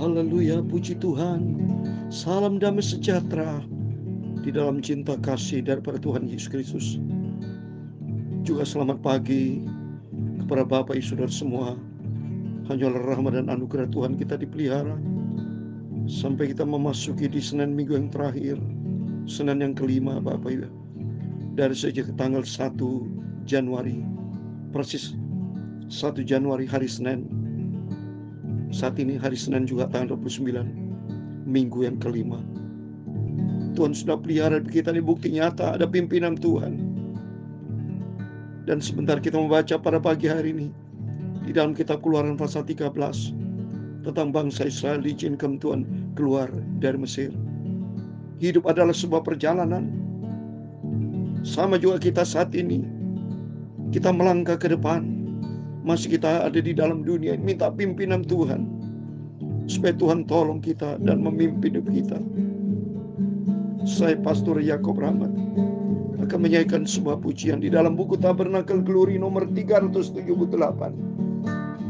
Haleluya, puji Tuhan. Salam damai sejahtera di dalam cinta kasih daripada Tuhan Yesus Kristus. Juga selamat pagi kepada Bapak Ibu Saudara semua. Hanyalah rahmat dan anugerah Tuhan kita dipelihara sampai kita memasuki di Senin minggu yang terakhir, Senin yang kelima Bapak Ibu. Dari sejak tanggal 1 Januari, persis 1 Januari hari Senin. Saat ini hari Senin juga tanggal 29, minggu yang kelima. Tuhan sudah pelihara kita, ini bukti nyata ada pimpinan Tuhan. Dan sebentar kita membaca pada pagi hari ini di dalam kitab Keluaran pasal 13 tentang bangsa Israel diizinkan Tuhan keluar dari Mesir. Hidup adalah sebuah perjalanan. Sama juga kita saat ini, kita melangkah ke depan. Masih kita ada di dalam dunia, minta pimpinan Tuhan supaya Tuhan tolong kita dan memimpin hidup kita. Saya Pastor Yakob Rahmat akan menyanyikan sebuah pujian di dalam buku Tabernakel Glory nomor 378.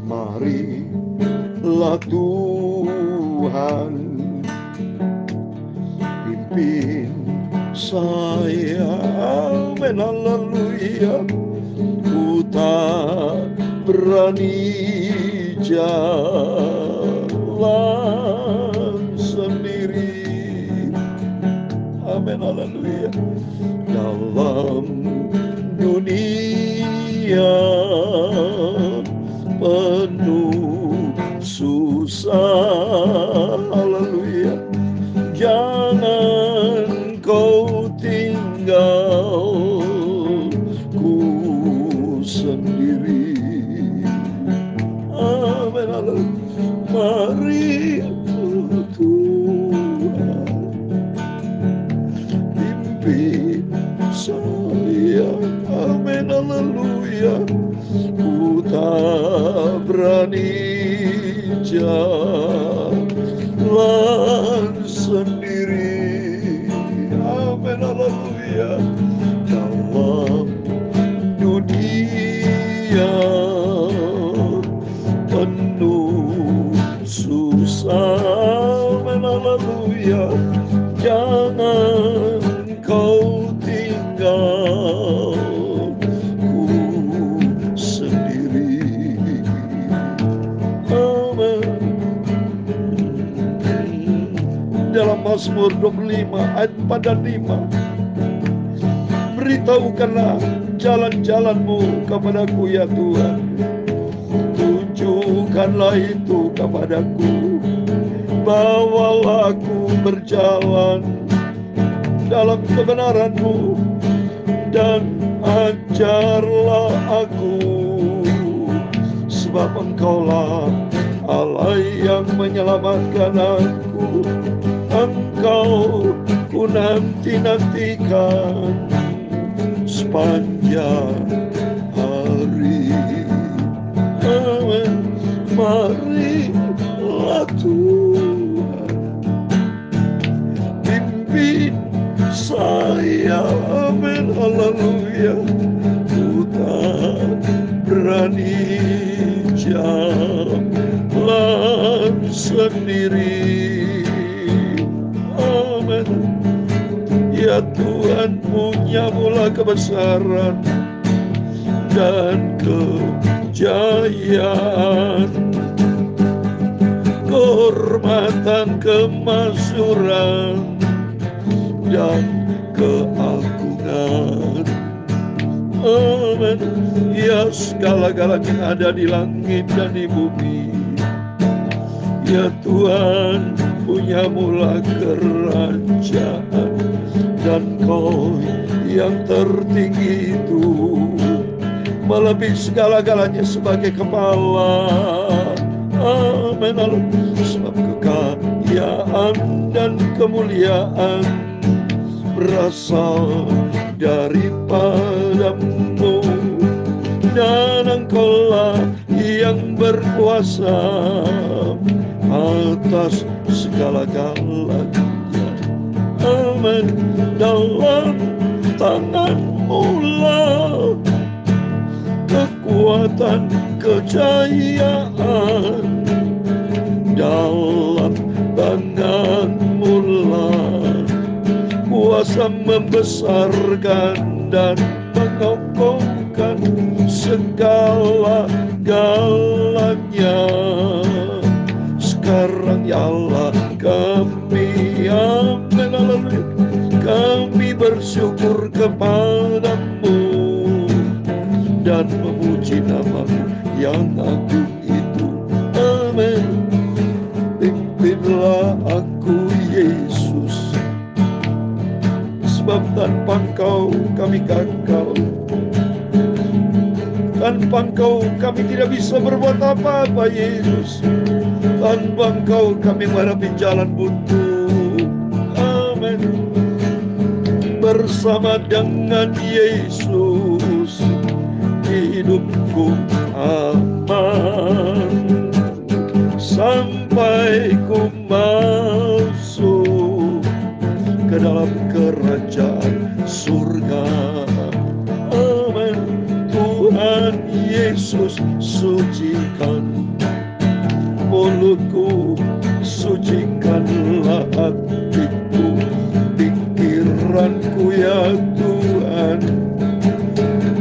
Marilah Tuhan pimpin saya, amin, haleluya. Ku tak berani jalan sendiri, amin, haleluya. Dalam dunia penuh susah, haleluya. Jangan kau tinggal ku sendiri, amin, haleluya. Mari Tuhan pimpin saya, amin, haleluya. Ku tak berani jalan sendiri, amin, haleluya. Dalam dunia penuh susah, amin, haleluya. Jangan kau tinggal ku sendiri, amin. Dalam Mazmur 25 ayat 4 dan 5, beritahukanlah jalan-jalanmu kepadaku ya Tuhan, tunjukkanlah itu kepadaku. Bawalah aku berjalan dalam kebenaran-Mu dan ajarlah aku, sebab Engkaulah Allah yang menyelamatkan aku. Engkau ku nanti-nantikan sepanjang hari, amin. Marilah Tuhan pimpin saya, amin, haleluya. Ku tak berani jalan sendiri, amin. Ya Tuhan, punya-Mulah kebesaran dan kejayaan, kehormatan, kemakmuran dan keagungan, amin. Ya segala-galanya yang ada di langit dan di bumi, ya Tuhan, punya-Mulah kerajaan, dan Kau yang tertinggi itu melebihi segala-galanya sebagai kepala, amin, haleluya. Sebab kekayaan dan kemuliaan berasal daripada-Mu, dan Engkaulah yang berkuasa atas segala-galanya, amin. Dalam tangan-Mu lah kekuatan kejayaan, dalam membesarkan dan mengokohkan segala-galanya. Sekarang ya Allah kami, amin, haleluya, kami bersyukur kepadamu dan memuji namamu yang agung itu. Amin. Pimpinlah aku Yesus, sebab tanpa Engkau kami gagal. Tanpa Engkau kami tidak bisa berbuat apa-apa Yesus. Tanpa Engkau kami menghadapi jalan buntu. Amin. Bersama dengan Yesus hidupku aman, sampai ku masuk ke dalam kerajaan surga. Amin. Tuhan Yesus, sucikan mulutku, sucikanlah hatiku, pikiranku ya Tuhan.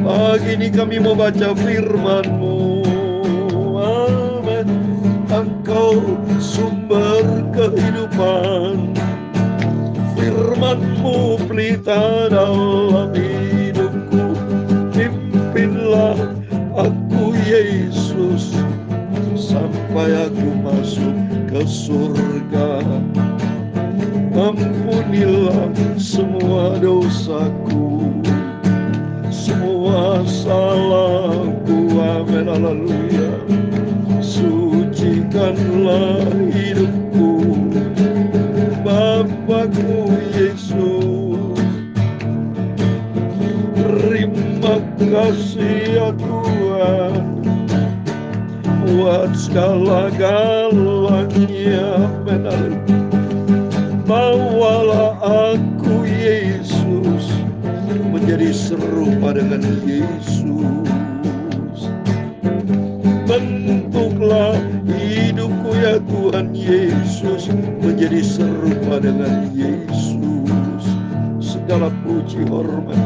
Pagi ini kami mau baca firman-Mu. Amin. Engkau sumber kehidupan, firman-Mu pelita dalam hidupku. Pimpinlah aku Yesus, sampai aku masuk ke surga. Ampunilah semua dosaku, semua salahku. Amin, haleluya. Sucikanlah hidupku, Bapakku Yesus. Terima kasih ya Tuhan buat segala-galanya. Amin. Bawalah aku Yesus menjadi serupa dengan Yesus. Bentuklah hidupku ya Tuhan Yesus menjadi serupa dengan Yesus. Segala puji, hormat,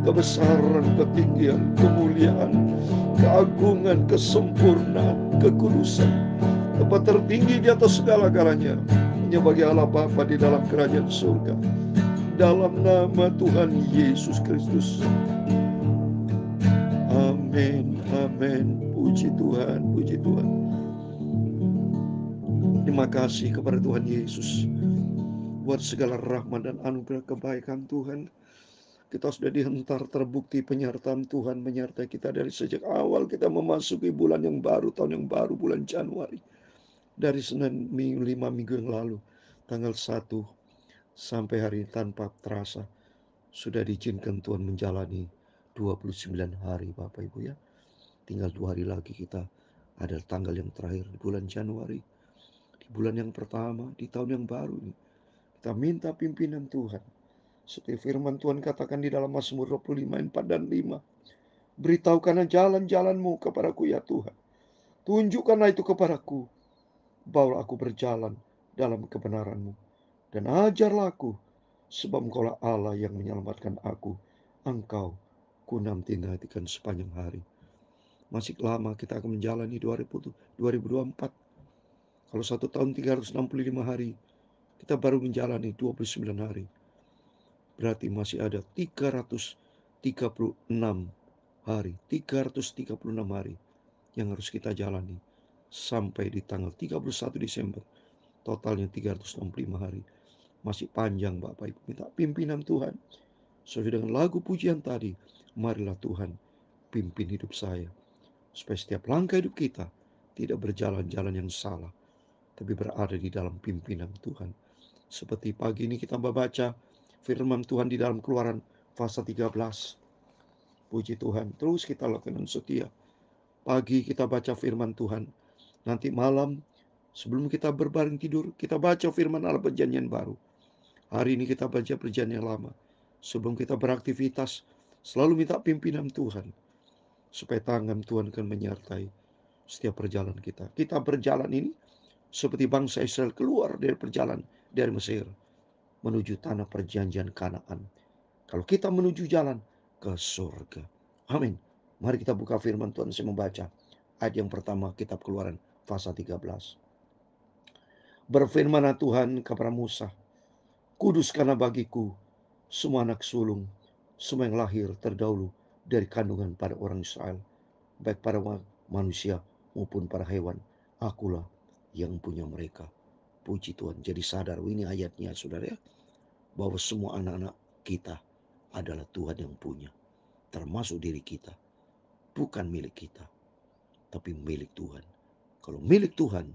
kebesaran, ketinggian, kemuliaan, keagungan, kesempurnaan, kekudusan, tempat tertinggi di atas segala-galanya hanya bagi Allah Bapa di dalam kerajaan surga. Dalam nama Tuhan Yesus Kristus. Amin, amin. Puji Tuhan, puji Tuhan. Terima kasih kepada Tuhan Yesus buat segala rahmat dan anugerah kebaikan Tuhan. Kita sudah dihentar, terbukti penyertaan Tuhan menyertai kita dari sejak awal kita memasuki bulan yang baru, tahun yang baru, bulan Januari. Dari Senin 5 minggu yang lalu, tanggal 1 sampai hari ini tanpa terasa sudah diizinkan Tuhan menjalani 29 hari Bapak Ibu ya. Tinggal 2 hari lagi kita ada tanggal yang terakhir di bulan Januari. Di bulan yang pertama di tahun yang baru ini. Kita minta pimpinan Tuhan. Seperti firman Tuhan katakan di dalam Mazmur 25, 4 dan 5. Beritahukanlah jalan-jalan-Mu kepadaku ya Tuhan. Tunjukkanlah itu kepadaku. Bawalah aku berjalan dalam kebenaran-Mu. Dan ajarlah aku, sebab Engkaulah Allah yang menyelamatkan aku. Engkau ku nanti-nantikan sepanjang hari. Masih lama kita akan menjalani 2024. Kalau 1 tahun 365 hari, kita baru menjalani 29 hari. Berarti masih ada 336 hari. 336 hari yang harus kita jalani sampai di tanggal 31 Desember. Totalnya 365 hari. Masih panjang Bapak Ibu. Minta pimpinan Tuhan. Sesuai dengan lagu pujian tadi. Marilah Tuhan pimpin hidup saya. Supaya setiap langkah hidup kita tidak berjalan-jalan yang salah, tapi berada di dalam pimpinan Tuhan. Seperti pagi ini kita membaca firman Tuhan di dalam Keluaran pasal 13. Puji Tuhan. Terus kita lakukan dengan setia. Pagi kita baca firman Tuhan. Nanti malam sebelum kita berbaring tidur, kita baca firman Allah perjanjian baru. Hari ini kita baca perjanjian lama. Sebelum kita beraktivitas, selalu minta pimpinan Tuhan. Supaya tangan Tuhan akan menyertai setiap perjalanan kita. Kita berjalan ini seperti bangsa Israel keluar dari perjalanan dari Mesir menuju tanah perjanjian Kanaan. Kalau kita menuju jalan ke surga. Amin. Mari kita buka firman Tuhan. Saya membaca ayat yang pertama kitab Keluaran pasal 13. Berfirmanlah Tuhan kepada Musa, kuduskanlah bagiku semua anak sulung, semua yang lahir terdahulu dari kandungan pada orang Israel, baik pada manusia maupun pada hewan. Akulah yang punya mereka. Puji Tuhan. Jadi sadar, ini ayatnya saudara ya, bahwa semua anak-anak kita adalah Tuhan yang punya. Termasuk diri kita. Bukan milik kita, tapi milik Tuhan. Kalau milik Tuhan,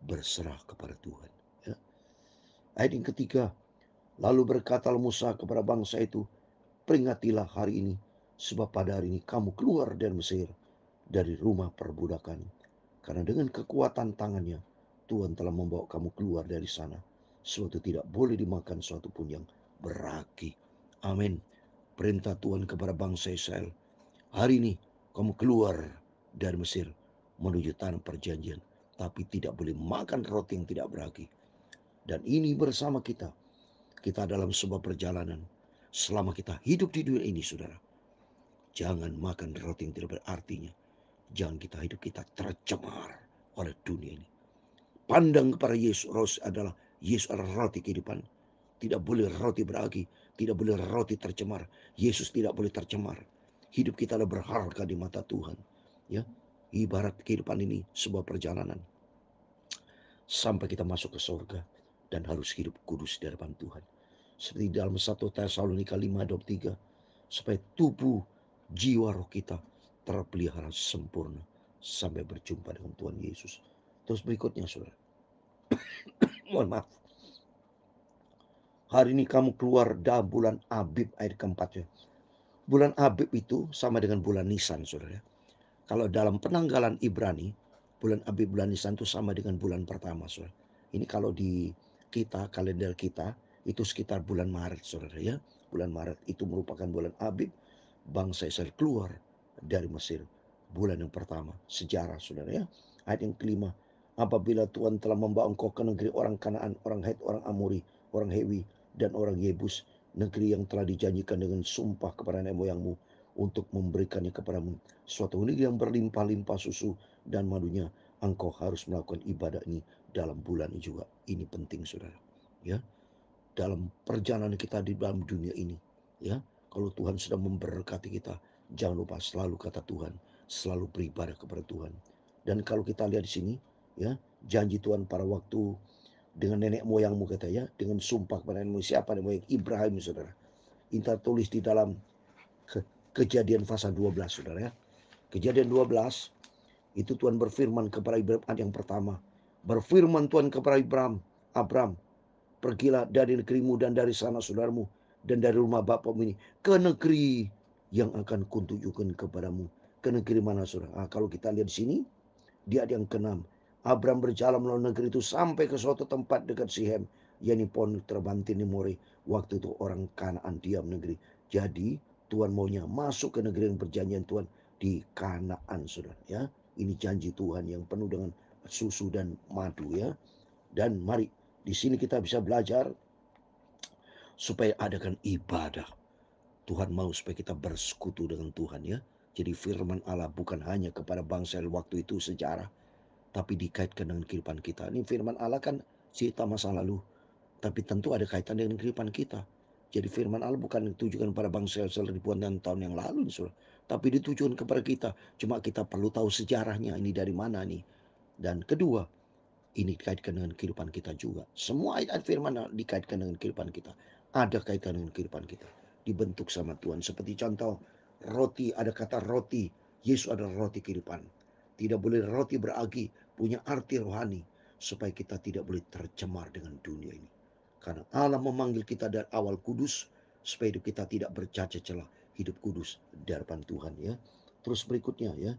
berserah kepada Tuhan. Ya. Ayat yang ketiga, lalu berkatalah Musa kepada bangsa itu, peringatilah hari ini, sebab pada hari ini kamu keluar dari Mesir, dari rumah perbudakan. Karena dengan kekuatan tangannya, Tuhan telah membawa kamu keluar dari sana. Suatu tidak boleh dimakan suatu pun yang beraki. Amin. Perintah Tuhan kepada bangsa Israel. Hari ini kamu keluar dari Mesir menuju tanah perjanjian. Tapi tidak boleh makan roti yang tidak beragi. Dan ini bersama kita. Kita dalam sebuah perjalanan. Selama kita hidup di dunia ini, saudara. Jangan makan roti yang tidak berartinya. Jangan hidup kita tercemar oleh dunia ini. Pandang kepada Yesus adalah roti kehidupan. Tidak boleh roti beragi, tidak boleh roti tercemar. Yesus tidak boleh tercemar. Hidup kita adalah berharga di mata Tuhan. Ya, ibarat kehidupan ini sebuah perjalanan sampai kita masuk ke surga dan harus hidup kudus di hadapan Tuhan. Seperti dalam 1 Tesalonika 5:23, supaya tubuh, jiwa, roh kita terpelihara sempurna sampai berjumpa dengan Tuhan Yesus. Terus berikutnya saudara, mohon maaf. Hari ini kamu keluar dalam bulan Abib, ayat keempatnya. Bulan Abib itu sama dengan bulan Nisan, saudara. Kalau dalam penanggalan Ibrani, bulan Abib, bulan Nisan itu sama dengan bulan pertama, saudara. Ini kalau di kita, kalender kita, itu sekitar bulan Maret, saudara ya. Bulan Maret itu merupakan bulan Abib, bangsa Israel keluar dari Mesir. Bulan yang pertama, sejarah, saudara ya. Ayat yang kelima, apabila Tuhan telah membawa engkau ke negeri orang Kanaan, orang Het, orang Amori, orang Hewi, dan orang Yebus, negeri yang telah dijanjikan dengan sumpah kepada nenek moyangmu, untuk memberikannya kepadamu, suatu negeri yang berlimpah-limpah susu dan madunya. Engkau harus melakukan ibadah ini dalam bulan ini juga. Ini penting saudara ya, dalam perjalanan kita di dalam dunia ini ya. Kalau Tuhan sudah memberkati kita, jangan lupa selalu kata Tuhan, selalu beribadah kepada Tuhan. Dan kalau kita lihat di sini ya, janji Tuhan pada waktu dengan nenek moyangmu, kata ya, dengan sumpah kepada nenek moyang. Siapa nenek moyang? Ibrahim, saudara. Ini tertulis di dalam Kejadian pasal 12, saudara ya. Kejadian 12 itu Tuhan berfirman kepada Ibrahim, ayat yang pertama. Berfirman Tuhan kepada Abram, pergilah dari negerimu dan dari sana saudaramu dan dari rumah bapakmu ini ke negeri yang akan kutunjukkan kepadamu. Ke negeri mana saudara? Kalau kita lihat di sini, di ayat yang ke-6, Abram berjalan melalui negeri itu sampai ke suatu tempat dekat Sihem, yakni pohon terbantin di More. Waktu itu orang Kanaan diam negeri. Jadi Tuhan maunya masuk ke negeri yang perjanjian Tuhan di Kanaan, saudara ya. Ini janji Tuhan yang penuh dengan susu dan madu ya. Dan mari di sini kita bisa belajar supaya adakan ibadah. Tuhan mau supaya kita bersekutu dengan Tuhan ya. Jadi firman Allah bukan hanya kepada bangsa waktu itu sejarah, tapi dikaitkan dengan kehidupan kita. Ini firman Allah kan cerita masa lalu, tapi tentu ada kaitan dengan kehidupan kita. Jadi firman Allah bukan ditujukan pada bangsa Israel ribuan tahun yang lalu, saudara, tapi ditujukan kepada kita. Cuma kita perlu tahu sejarahnya, ini dari mana nih. Dan kedua, ini dikaitkan dengan kehidupan kita juga. Semua ayat firman Allah dikaitkan dengan kehidupan kita. Ada kaitan dengan kehidupan kita. Dibentuk sama Tuhan. Seperti contoh, roti, ada kata roti. Yesus adalah roti kehidupan. Tidak boleh roti beragi, punya arti rohani, supaya kita tidak boleh tercemar dengan dunia ini. Karena Allah memanggil kita dari awal kudus, supaya hidup kita tidak bercacat celah, hidup kudus di hadapan Tuhan ya. Terus berikutnya ya,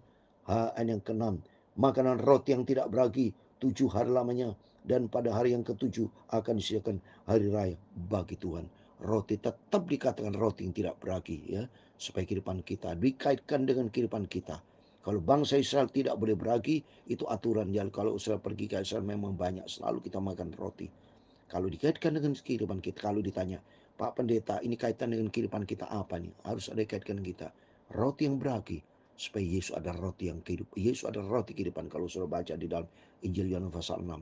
ayat yang ke-6, makanan roti yang tidak beragi 7 hari lamanya, dan pada hari yang ke-7 akan disediakan hari raya bagi Tuhan. Roti tetap dikatakan roti yang tidak beragi ya, supaya kehidupan kita dikaitkan dengan kehidupan kita. Kalau bangsa Israel tidak boleh beragi, itu aturan. Ya, kalau Israel pergi ke Israel memang banyak, selalu kita makan roti. Kalau dikaitkan dengan kehidupan kita, kalau ditanya, Pak Pendeta, ini kaitan dengan kehidupan kita apa nih? Harus ada kaitan kita. Roti yang beragi, supaya Yesus adalah roti yang kehidupan. Yesus adalah roti kehidupan. Kalau sudah baca di dalam Injil Yohanes pasal 6,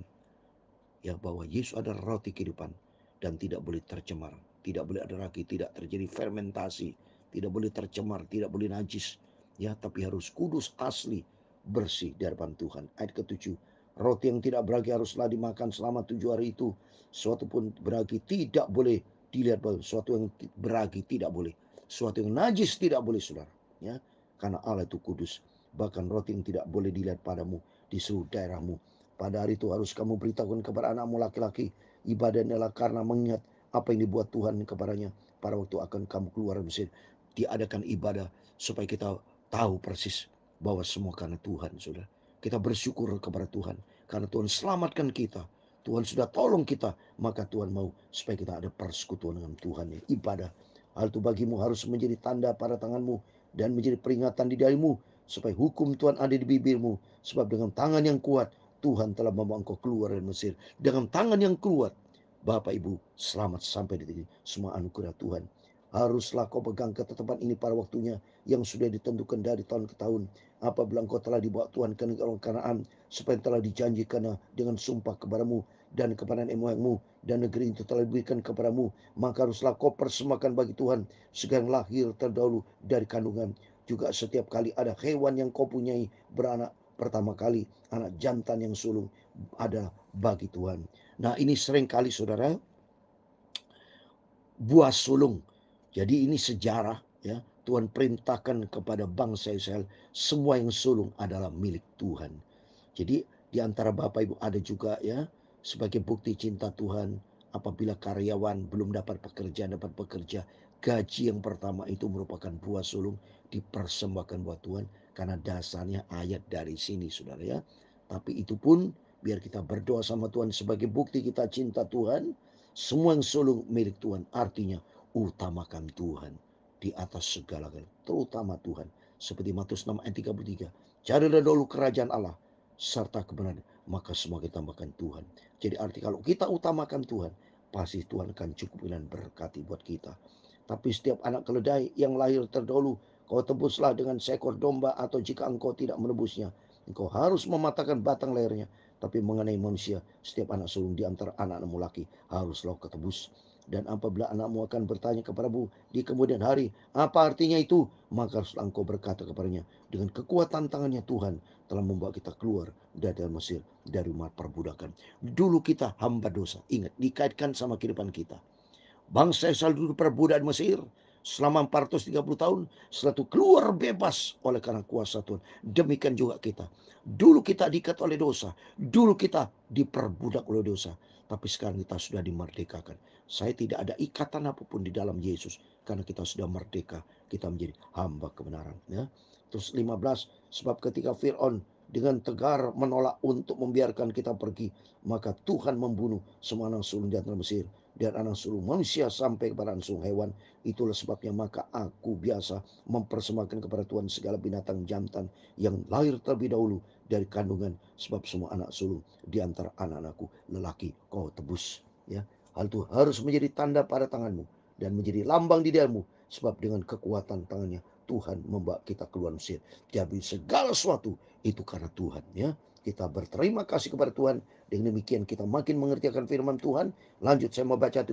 ya, bahwa Yesus adalah roti kehidupan dan tidak boleh tercemar, tidak boleh ada lagi, tidak terjadi fermentasi, tidak boleh tercemar, tidak boleh najis, ya, tapi harus kudus, asli, bersih di hadapan Tuhan. Ayat ke-7, roti yang tidak beragi haruslah dimakan selama 7 hari itu. Suatu pun beragi tidak boleh dilihat, bahwa suatu yang beragi tidak boleh, suatu yang najis tidak boleh, saudara, ya, karena Allah itu kudus. Bahkan roti yang tidak boleh dilihat padamu di seluruh daerahmu. Pada hari itu harus kamu beritahukan kepada anakmu laki-laki, ibadahnya adalah karena mengingat apa yang dibuat Tuhan kepadanya pada waktu akan kamu keluar dari Mesir. Diadakan ibadah supaya kita tahu persis bahwa semua karena Tuhan, saudara. Kita bersyukur kepada Tuhan karena Tuhan selamatkan kita. Tuhan sudah tolong kita, maka Tuhan mau supaya kita ada persekutuan dengan Tuhan. Ibadah, hal itu bagimu harus menjadi tanda pada tanganmu dan menjadi peringatan di darimu, supaya hukum Tuhan ada di bibirmu. Sebab dengan tangan yang kuat Tuhan telah membawa engkau keluar dari Mesir. Dengan tangan yang kuat, Bapak Ibu, selamat sampai di sini. Semua anugerah Tuhan. Haruslah kau pegang ketetapan ini pada waktunya yang sudah ditentukan dari tahun ke tahun. Apabila engkau telah dibawa Tuhan ke negeri Kanaan, supaya telah dijanjikan dengan sumpah kepadamu dan kepada nenek moyangmu, dan negeri itu telah diberikan kepadamu, maka haruslah kau persembahkan bagi Tuhan segala yang lahir terdahulu dari kandungan. Juga setiap kali ada hewan yang kau punyai beranak pertama kali, anak jantan yang sulung ada bagi Tuhan. Nah, ini sering kali, saudara, buah sulung. Jadi ini sejarah, ya. Tuhan perintahkan kepada bangsa Israel, semua yang sulung adalah milik Tuhan. Jadi di antara Bapak Ibu ada juga, ya, sebagai bukti cinta Tuhan, apabila karyawan belum dapat pekerja, gaji yang pertama itu merupakan buah sulung, dipersembahkan buat Tuhan, karena dasarnya ayat dari sini, saudara, ya. Tapi itu pun biar kita berdoa sama Tuhan sebagai bukti kita cinta Tuhan. Semua yang sulung milik Tuhan, artinya utamakan Tuhan di atas segala-galanya, terutama Tuhan. Seperti Matius 6 ayat 33, carilah dahulu kerajaan Allah serta kebenaran, maka semua kita tambahkan Tuhan. Jadi arti kalau kita utamakan Tuhan, pasti Tuhan akan cukup dan berkati buat kita. Tapi setiap anak keledai yang lahir terdahulu, kau tebuslah dengan seekor domba, atau jika engkau tidak menebusnya, engkau harus mematahkan batang lehernya. Tapi mengenai manusia, setiap anak sulung di antara anak-anakmu laki haruslah kau tebus. Dan apabila anakmu akan bertanya kepadamu di kemudian hari, apa artinya itu? Maka haruslah engkau berkata kepadanya, dengan kekuatan tangannya Tuhan telah membawa kita keluar dari Mesir, dari rumah perbudakan. Dulu kita hamba dosa. Ingat, dikaitkan sama kehidupan kita. Bangsa Israel dulu perbudak di Mesir selama 430 tahun, setelah itu keluar bebas oleh karena kuasa Tuhan. Demikian juga kita. Dulu kita diikat oleh dosa, dulu kita diperbudak oleh dosa, tapi sekarang kita sudah dimerdekakan. Saya tidak ada ikatan apapun di dalam Yesus, karena kita sudah merdeka, kita menjadi hamba kebenaran, ya. Terus 15, sebab ketika Fir'aun dengan tegar menolak untuk membiarkan kita pergi, maka Tuhan membunuh semua anak sulung di antara Mesir dan anak sulung manusia sampai kepada anak sulung hewan. Itulah sebabnya maka aku biasa mempersembahkan kepada Tuhan segala binatang jantan yang lahir terlebih dahulu dari kandungan, sebab semua anak sulung di antara anak-anakku lelaki kau tebus, ya. Hal itu harus menjadi tanda pada tanganmu dan menjadi lambang di dalammu, sebab dengan kekuatan tangannya Tuhan membawa kita keluar Mesir. Jadi segala sesuatu itu karena Tuhan, ya. Kita berterima kasih kepada Tuhan. Dengan demikian kita makin mengerti akan firman Tuhan. Lanjut, saya mau baca 17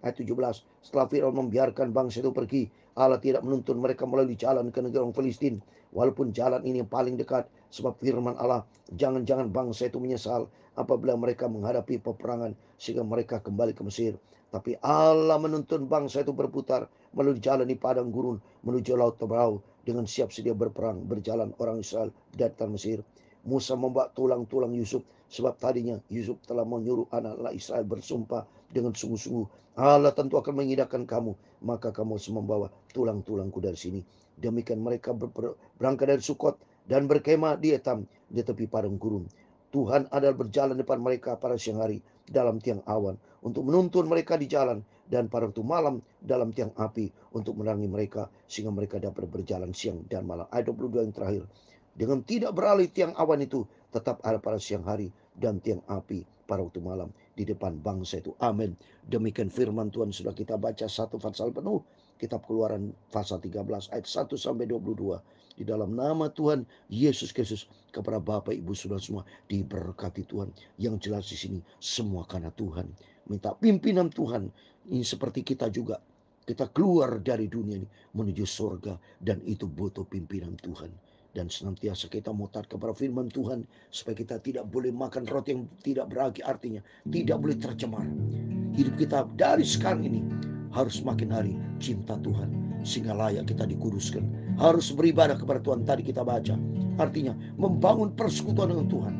ayat 17. Setelah Firaun membiarkan bangsa itu pergi, Allah tidak menuntun mereka melalui jalan ke negeri orang Filistin, walaupun jalan ini yang paling dekat. Sebab firman Allah, jangan-jangan bangsa itu menyesal apabila mereka menghadapi peperangan sehingga mereka kembali ke Mesir. Tapi Allah menuntun bangsa itu berputar melalui jalan di padang gurun menuju laut Tebrau, dengan siap sedia berperang berjalan orang Israel dari tanah Mesir. Musa membawa tulang-tulang Yusuf, sebab tadinya Yusuf telah menyuruh anak-anak Israel bersumpah dengan sungguh-sungguh, Allah tentu akan mengindahkan kamu, maka kamu harus membawa tulang-tulangku dari sini. Demikian mereka berangkat dari Sukot dan berkemah di Etam di tepi padang gurun. Tuhan adalah berjalan depan mereka pada siang hari dalam tiang awan untuk menuntun mereka di jalan, dan pada waktu malam dalam tiang api untuk menerangi mereka, sehingga mereka dapat berjalan siang dan malam. Ayat 22 yang terakhir. Dengan tidak beralih tiang awan itu tetap ada pada siang hari, dan tiang api pada waktu malam di depan bangsa itu. Amin. Demikian firman Tuhan sudah kita baca satu pasal penuh. Kitab Keluaran pasal 13 ayat 1 sampai 22. Di dalam nama Tuhan Yesus Kristus, kepada Bapak Ibu Saudara semua diberkati Tuhan. Yang jelas di sini semua karena Tuhan. Minta pimpinan Tuhan. Ini seperti kita juga. Kita keluar dari dunia ini menuju surga, dan itu butuh pimpinan Tuhan. Dan senantiasa kita mau taat kepada firman Tuhan, supaya kita tidak boleh makan roti yang tidak berarti, artinya tidak boleh tercemar. Hidup kita dari sekarang ini harus makin hari cinta Tuhan, sehingga layak kita dikuduskan. Harus beribadah kepada Tuhan, tadi kita baca. Artinya membangun persekutuan dengan Tuhan.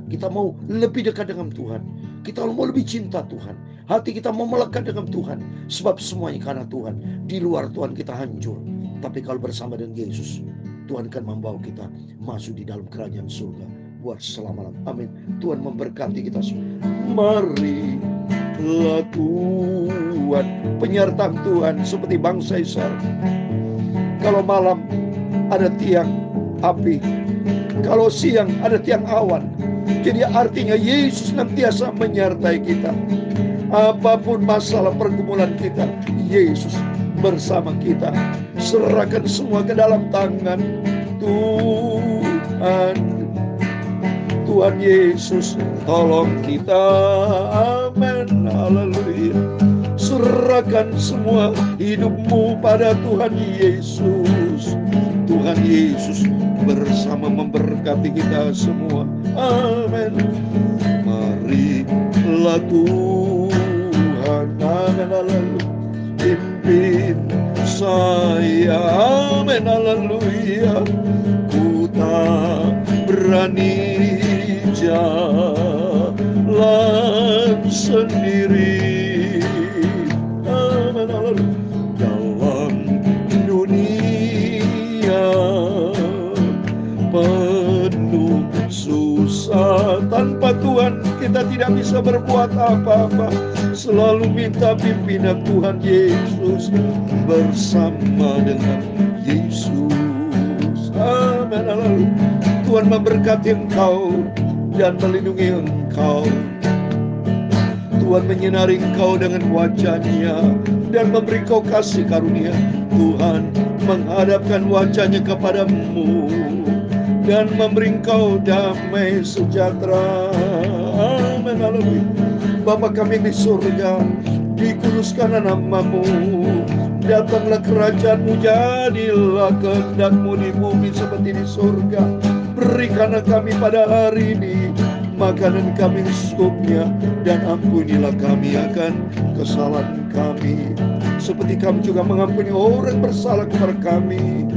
Kita mau lebih dekat dengan Tuhan. Kita mau lebih cinta Tuhan. Hati kita mau melekat dengan Tuhan. Sebab semuanya karena Tuhan. Di luar Tuhan kita hancur. Tapi kalau bersama dengan Yesus, Tuhan akan membawa kita masuk di dalam kerajaan surga buat selama-lamanya. Amin. Tuhan memberkati kita semua. Mari Tuhan, penyertaan Tuhan seperti bangsa Israel. Kalau malam ada tiang api, kalau siang ada tiang awan. Jadi artinya Yesus nantiasa menyertai kita. Apapun masalah pergumulan kita, Yesus bersama kita. Serahkan semua ke dalam tangan Tuhan. Tuhan Yesus tolong kita. Amin. Haleluya. Serahkan semua hidupmu pada Tuhan Yesus. Tuhan Yesus bersama memberkati kita semua. Amin. Marilah Tuhan, amin, haleluya, pimpin saya, amin, haleluya. Ku tak berani jalan sendiri, amin, haleluya. Dalam dunia penuh susah, tanpa Tuhan kita tidak bisa berbuat apa-apa. Selalu minta pimpinan Tuhan Yesus, bersama dengan Yesus. Amin. Haleluya. Tuhan memberkati engkau dan melindungi engkau. Tuhan menyinari engkau dengan wajah-Nya dan memberi kau kasih karunia. Tuhan menghadapkan wajah-Nya kepadamu dan memberi engkau damai sejahtera. Amin. Haleluya. Bapa kami di surga, dikuduskan namamu. Datanglah kerajaan-Mu, jadilah kehendak-Mu di bumi seperti di surga. Berikanlah kami pada hari ini makanan kami secukupnya, dan ampunilah kami akan kesalahan kami, seperti kami juga mengampuni orang bersalah kepada kami.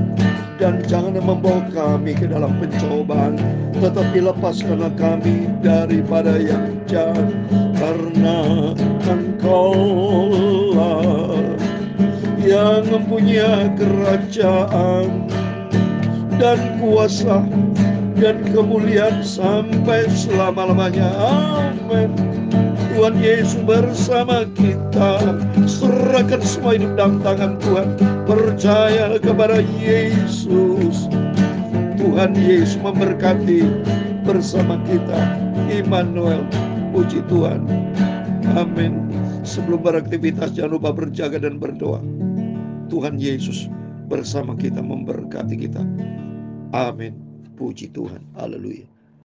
Dan janganlah membawa kami ke dalam pencobaan, tetapi lepaskanlah kami daripada yang jahat, karena Engkau-lah yang mempunyai kerajaan dan kuasa dan kemuliaan sampai selama-lamanya. Amin. Tuhan Yesus bersama kita. Serahkan semua hidup dalam tangan Tuhan. Percaya kepada Yesus. Tuhan Yesus memberkati bersama kita. Immanuel. Puji Tuhan. Amin. Sebelum beraktivitas, jangan lupa berjaga dan berdoa. Tuhan Yesus bersama kita, memberkati kita. Amin. Puji Tuhan. Haleluya.